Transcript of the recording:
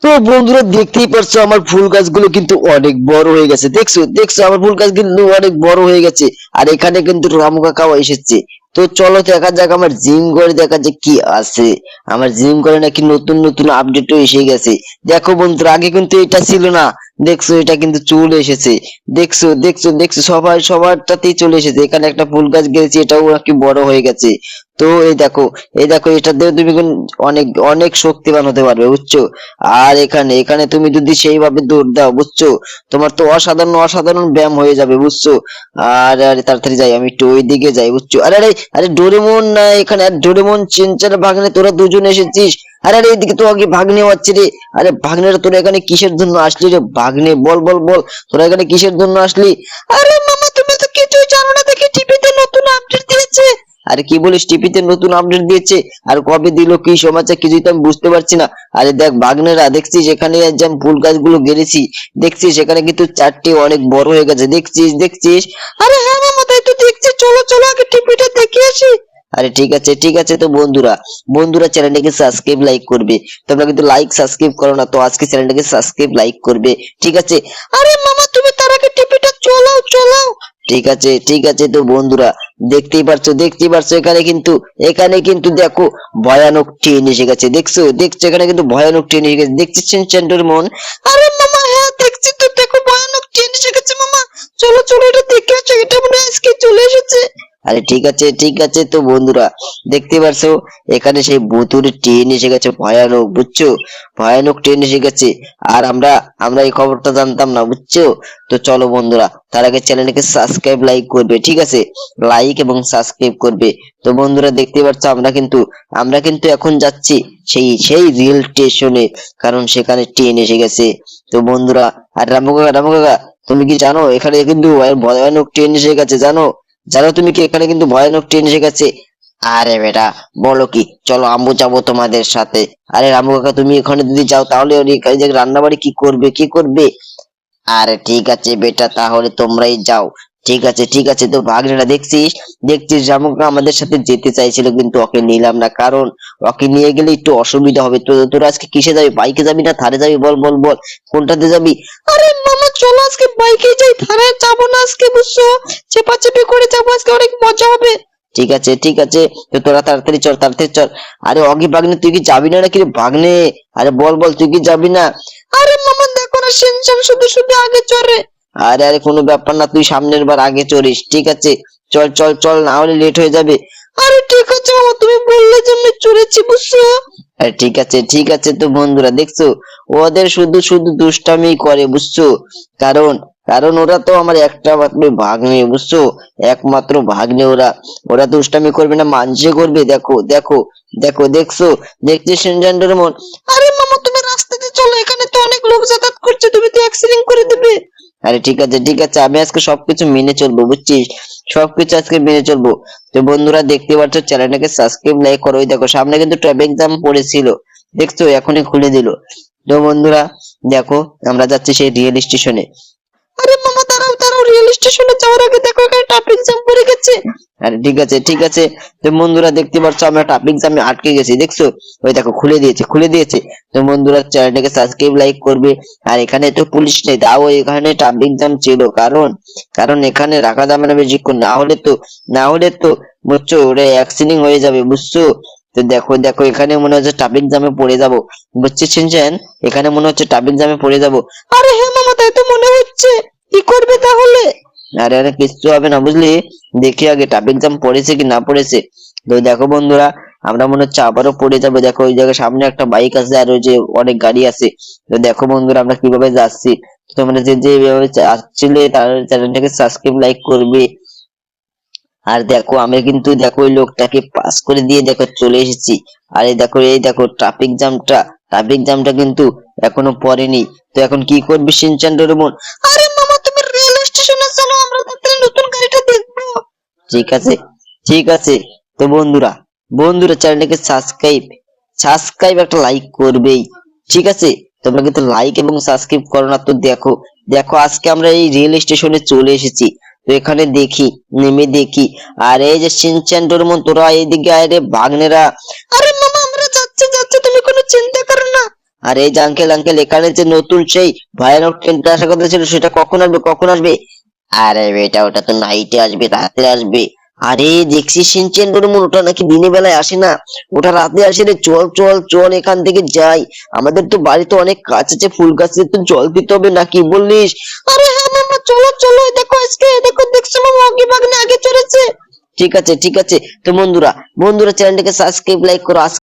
তো বন্ধুরা দেখতেই পারছো আমার ফুল গাছগুলো কিন্তু অনেক বড় হয়ে গেছে। দেখছো দেখছো আমার ফুল গাছ কিন্তু অনেক বড় হয়ে গেছে। আর এখানে কিন্তু রামু কাকাও এসেছে। তো চলো দেখা যাক আমার জিম করে দেখা যাক কি আছে। আমার জিম করে নাকি নতুন নতুন আপডেটও এসে গেছে। দেখো বন্ধুরা আগে কিন্তু এটা ছিল না। দেখছো এটা কিন্তু চলে এসেছে। দেখছো দেখছো দেখছো সবাই সবারটাতেই চলে এসেছে। এখানে একটা ফুল গাছ গেছে, এটাও নাকি বড় হয়ে গেছে। তো এই দেখো এটা দিয়ে তুমি অনেক অনেক শক্তিবান হতে পারবে, বুঝছো? আর এখানে এখানে তুমি যদি সেইভাবে দৌড় দাও, বুঝছো, তোমার তো অসাধারণ অসাধারণ ব্যায়াম হয়ে যাবে, বুঝছো? আর আরে তাড়াতাড়ি যাই, আমি একটু ওই দিকে যাই, বুঝছো? আরে আরে আরে ডোরেমন না এখানে, আর ডোরেমন চিনচার ভাগ্নে তোরা দুজন এসেছিস। আরে আরে এইদিকে তো আগে ভাগ্নে হচ্ছে রে। আরে ভাগ্নেরা তোরা এখানে কিসের জন্য আসলি রে ভাগ্নে? বল বল বল, তোরা এখানে কিসের জন্য আসলি? আরে মামা তুমি তো কিছুই জানো না, দেখি টিভিতে নতুন আপডেট দিয়েছে। আরে কি বলিস, টিভিতে নতুন আপডেট দিয়েছে? আর কবে দিল, কি সমাচার, কিছুই তো আমি বুঝতে পারছি না। আরে দেখ বাগনেরা, দেখছিস এখানে যে আমি ফুল গাছগুলো গেড়েছি, দেখছিস এখানে কিন্তু চারটি অনেক বড় হয়ে গেছে, দেখছিস দেখছিস? আরে হ্যাঁ মামা, তাই তো দেখছি, চলো চলো আগে টিভিটা দেখে আসি। আরে ঠিক আছে ঠিক আছে। তো বন্ধুরা বন্ধুরা চ্যানেলটাকে সাবস্ক্রাইব লাইক করবে। তোমরা কিন্তু লাইক সাবস্ক্রাইব করো না, তো আজকে চ্যানেলটাকে সাবস্ক্রাইব লাইক করবে, ঠিক আছে? আরে মামা তুমি তার আগে টিভিটা চলাও চলাও। ঠিক আছে ঠিক আছে। তো বন্ধুরা দেখতেই পারছো এখানে কিন্তু দেখো ভয়ানক ট্রেন এসে গেছে। দেখছো দেখছো এখানে কিন্তু ভয়ানক ট্রেন এসে গেছে, দেখছিস সেন্টার মন? আরে মামা হ্যাঁ দেখছি তো, দেখো ভয়ানক ট্রেন এসে গেছে মামা। চলো চলো এটা দেখে আসো, এটা মনে হয় আজকে চলে এসেছে। আরে ঠিক আছে ঠিক আছে। তো বন্ধুরা দেখতে পারছো এখানে সেই ভুতুড়ে ট্রেন এসে গেছে, ভয়ানক, বুঝছো? ভয়ানক ট্রেন এসে গেছে। আর আমরা আমরা এই খবরটা জানতাম না, বুঝছো? তো চলো বন্ধুরা, তার আগে চ্যানেলটাকে সাবস্ক্রাইব লাইক করবে, ঠিক আছে? লাইক এবং সাবস্ক্রাইব করবে। তো বন্ধুরা দেখতে পাচ্ছ আমরা কিন্তু এখন যাচ্ছি সেই সেই রেল স্টেশনে, কারণ সেখানে ট্রেন এসে গেছে। তো বন্ধুরা, আর রামু কাকা তুমি কি জানো এখানে কিন্তু ভয়ানক ট্রেন এসে গেছে, জানো? জানো তুমি কি এখানে কিন্তু ভয়ানক ট্রেন এসে গেছে? আরে বেটা বলো কি, চলো আম্মু যাবো তোমাদের সাথে। আরে রামু কাকা তুমি এখানে যদি যাও তাহলে এই যে রান্না বাড়ি কি করবে কি করবে? আরে ঠিক আছে বেটা, তাহলে তোমরাই যাও। ঠিক আছে ঠিক আছে। তো ভাগ্নেরা দেখছিস দেখছিস রামুকা আমাদের সাথে যেতে চাইছিল, কিন্তু ওকে নিলাম না, কারণ ওকে নিয়ে গেলে একটু অসুবিধা হবে। তো তোরা আজকে কিসে যাবি, বাইকে যাবি না থারে যাবি? বল বল বল, কোনটাতে যাবি? আরে মামা চলো আজকে বাইকে যাই, থারে যাবো না আজকে, বুঝছো? চেপাচেপি করে যাবো, আজকে অনেক মজা হবে। ঠিক আছে ঠিক আছে। তো তোরা তাড়াতাড়ি চল তাড়াতাড়ি চল। আরে অগি ভাগ্নে তুই কি যাবি না নাকি রে ভাগ্নে? আরে বল বল তুই কি যাবি না? আরে মামা দেখো না, শিনচান শুধু শুধু আগে চড়ে। আরে আরে কোনো ব্যাপার না, তুই সামনের বার আগে চড়িস, ঠিক আছে? চল চল চল, না হলে লেট হয়ে যাবে। আরে ঠিক আছে মামা, তুমি বললে যে আমি চড়েছি, বুঝছো? আরে ঠিক আছে ঠিক আছে। তো বন্ধুরা দেখছো ওদের শুধু শুধু দুষ্টামি করে, বুঝছো? কারণ কারণ ওরা তো আমার একটা মাত্র ভাগ্নে, বুঝছো? একমাত্র ভাগ্নে ওরা। ওরা দুষ্টামি করবে না, মানছে করবে। দেখো দেখো দেখো দেখছো দেখছিস সিনজান্ডার মন? আরে মামা তুমি রাস্তাতে চলো, এখানে তো অনেক লোক যাতায়াত করছে, তুমি তো অ্যাক্সিডেন্ট করে দেবে। আরে ঠিক আছে ঠিক আছে, আমি আজকে সবকিছু মেনে চলবো, বুঝছিস? সবকিছু আজকে মেনে চলবো। তো বন্ধুরা দেখতে পাচ্ছ চ্যানেলটাকে সাবস্ক্রাইব লাইক করো। ওই দেখো সামনে কিন্তু ট্রাফিক জ্যাম পড়েছিল, দেখছো এখনই খুলে দিল। তো বন্ধুরা দেখো আমরা যাচ্ছি সেই রিয়েল স্টেশনে। আরে মামা দাঁড়াও দাঁড়াও, রেল স্টেশনে যাওয়ার আগে দেখো এখানে ট্রাফিক জ্যাম পড়ে গেছে। আরে ঠিক আছে ঠিক আছে। তো বন্ধুরা দেখতে পাচ্ছ আমরা ট্রাফিক জ্যামে আটকে গেছি, দেখছো? ওই দেখো খুলে দিয়েছে খুলে দিয়েছে। তো বন্ধুরা চ্যানেলটাকে সাবস্ক্রাইব লাইক করবে। আর এখানে তো পুলিশ নেই, তাও এখানে ট্রাফিক জ্যাম ছিল, কারণ কারণ এখানে রাখা যাবে না বেশিক্ষণ, না হলে তো বুঝছো ওটা অ্যাক্সিডেন্ট হয়ে যাবে, বুঝছো? তো দেখো দেখো এখানে মনে হচ্ছে ট্রাফিক জ্যামে পড়ে যাবো, বুঝছিস শিনচ্যান? এখানে মনে হচ্ছে ট্রাফিক জ্যামে পড়ে যাবো। আরে হ্যাঁ মামা তাই তো মনে হচ্ছে, কি করবে তাহলে? আরে আরে কিচ্ছু হবে না, বুঝলি? দেখি আগে ট্রাফিক জ্যাম পড়েছে কি না পড়েছে। তো দেখো বন্ধুরা আমরা মনে হচ্ছে আবারও পড়ে যাবো। দেখো ওই জায়গায় সামনে একটা বাইক আছে, আর ওই যে অনেক গাড়ি আছে। তো দেখো বন্ধুরা আমরা কিভাবে যাচ্ছি। তো তোমরা যে যে এভাবে আসছিলে তার চ্যানেলটাকে সাবস্ক্রাইব লাইক করবে। আর দেখো আমি কিন্তু দেখো ওই লোকটাকে পাস করে দিয়ে দেখো চলে এসেছি। আর এই দেখো ট্রাফিক জ্যামটা কিন্তু এখনো পড়েনি। তো এখন কি করবি শিনচান ডোরেমন? আরে মামা তুমি রেল স্টেশনে চলো, আমরা তাড়াতাড়ি নতুন গাড়িটা দেখবো। ঠিক আছে ঠিক আছে। তো বন্ধুরা চ্যানেলটাকে সাবস্ক্রাইব সাবস্ক্রাইব একটা লাইক করবেই, ঠিক আছে? তোমরা কিন্তু লাইক এবং সাবস্ক্রাইব করো না। তো দেখো দেখো আজকে আমরা এই রেল স্টেশনে চলে এসেছি। তো এখানে দেখি, নেমে দেখি, আর এই যে শিনচ্যান ডোরেমন তোরা এইদিকে আয় রে ভাগ্নেরা। আরে মামা আমরা যাচ্ছি যাচ্ছি, তুমি কোনো চিন্তা করো না। আর এই যে আঙ্কেল আঙ্কেল এখানে যে নতুন সেই ভয়ানক ট্রেনটা আসার কথা ছিল সেটা কখন আসবে কখন আসবে? আরে বেটা ওটা তো নাইটে আসবে, রাতে আসবে। আরে দেখছি সিনচেন ডোরেমন ওটা নাকি দিনের বেলায় আসে না, ওটা রাতে আসে রে। চল চল চল এখান থেকে যাই, আমাদের তো বাড়িতে অনেক গাছ আছে, ফুল গাছে তো জল দিতে হবে, নাকি বলিস? আরে হ্যাঁ মামা, চলো চলো, এই দেখো আজকে দেখো, দেখছো মামা আগে বাগনে আগে চড়েছে। ঠিক আছে ঠিক আছে, তো বন্ধুরা বন্ধুরা চ্যানেলটাকে সাবস্ক্রাইব লাইক করো।